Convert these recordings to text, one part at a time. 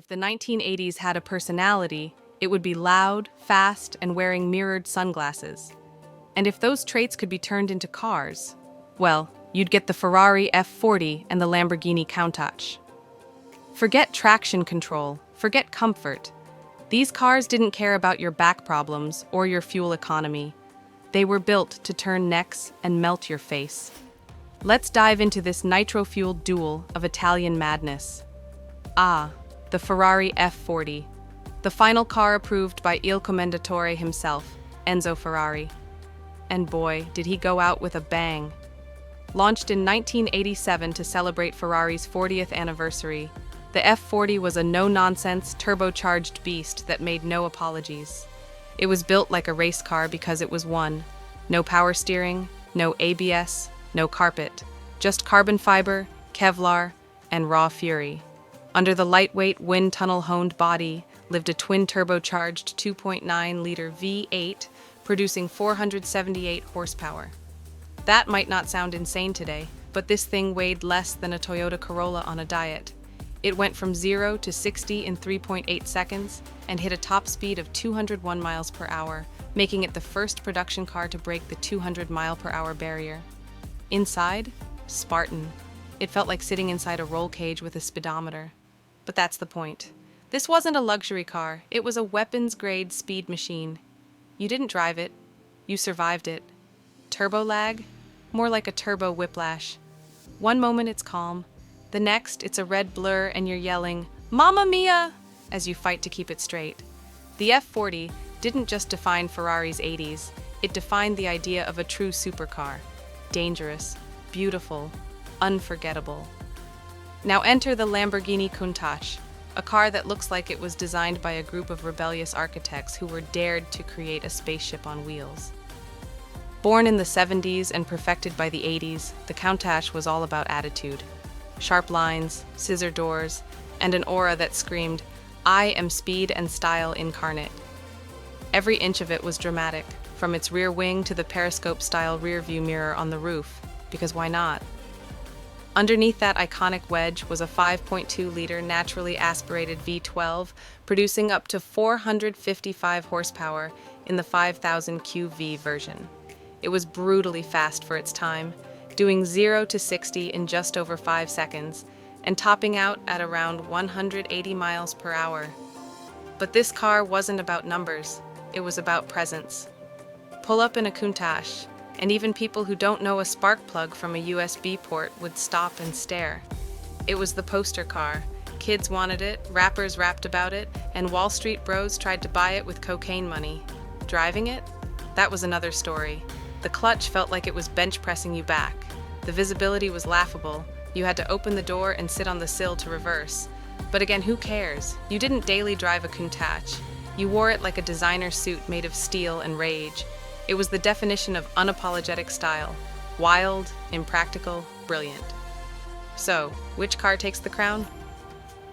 the 1980s had a personality, it would be loud, fast, and wearing mirrored sunglasses. And if those traits could be turned into cars, well, you'd get the Ferrari F40 and the Lamborghini Countach. Forget traction control, forget comfort. These cars didn't care about your back problems or your fuel economy. They were built to turn necks and melt your face. Let's dive into this nitro-fueled duel of Italian madness. The Ferrari F40, the final car approved by Il Commendatore himself, Enzo Ferrari. And boy, did he go out with a bang. Launched in 1987 to celebrate Ferrari's 40th anniversary, the F40 was a no-nonsense, turbocharged beast that made no apologies. It was built like a race car because it was one. No power steering, no ABS, no carpet, just carbon fiber, Kevlar, and raw fury. Under the lightweight, wind tunnel-honed body lived a twin-turbocharged 2.9-liter V8, producing 478 horsepower. That might not sound insane today, but this thing weighed less than a Toyota Corolla on a diet. It went from 0 to 60 in 3.8 seconds and hit a top speed of 201 miles per hour, making it the first production car to break the 200-mile-per-hour barrier. Inside? Spartan. It felt like sitting inside a roll cage with a speedometer. But that's the point. This wasn't a luxury car, it was a weapons-grade speed machine. You didn't drive it, you survived it. Turbo lag? More like a turbo whiplash. One moment it's calm, the next it's a red blur and you're yelling, "Mamma mia!" as you fight to keep it straight. The F40 didn't just define Ferrari's 80s, it defined the idea of a true supercar. Dangerous, beautiful, unforgettable. Now enter the Lamborghini Countach, a car that looks like it was designed by a group of rebellious architects who were dared to create a spaceship on wheels. Born in the 70s and perfected by the 80s, the Countach was all about attitude. Sharp lines, scissor doors, and an aura that screamed, "I am speed and style incarnate." Every inch of it was dramatic, from its rear wing to the periscope-style rear-view mirror on the roof, because why not? Underneath that iconic wedge was a 5.2-liter naturally aspirated V12, producing up to 455 horsepower in the 5000 QV version. It was brutally fast for its time, doing 0 to 60 in just over 5 seconds, and topping out at around 180 miles per hour. But this car wasn't about numbers, it was about presence. Pull up in a Countach, and even people who don't know a spark plug from a USB port would stop and stare. It was the poster car. Kids wanted it, rappers rapped about it, and Wall Street bros tried to buy it with cocaine money. Driving it? That was another story. The clutch felt like it was bench pressing you back. The visibility was laughable. You had to open the door and sit on the sill to reverse. But again, who cares? You didn't daily drive a Countach. You wore it like a designer suit made of steel and rage. It was the definition of unapologetic style. Wild, impractical, brilliant. So, which car takes the crown?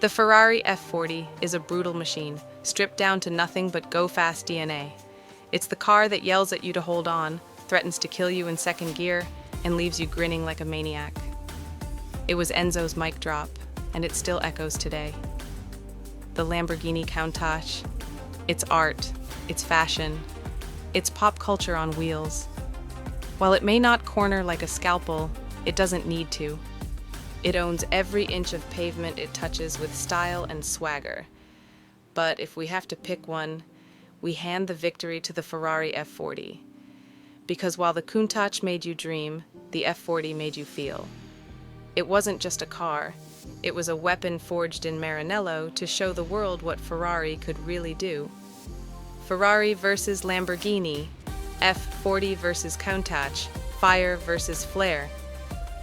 The Ferrari F40 is a brutal machine, stripped down to nothing but go-fast DNA. It's the car that yells at you to hold on, threatens to kill you in second gear, and leaves you grinning like a maniac. It was Enzo's mic drop, and it still echoes today. The Lamborghini Countach. It's art, it's fashion, it's pop culture on wheels. While it may not corner like a scalpel, it doesn't need to. It owns every inch of pavement it touches with style and swagger. But if we have to pick one, we hand the victory to the Ferrari F40. Because while the Countach made you dream, the F40 made you feel. It wasn't just a car, it was a weapon forged in Maranello to show the world what Ferrari could really do. Ferrari versus Lamborghini, F40 versus Countach, fire versus flair.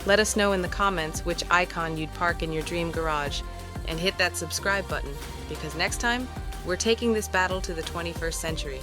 Let us know in the comments which icon you'd park in your dream garage, and hit that subscribe button, because next time, we're taking this battle to the 21st century.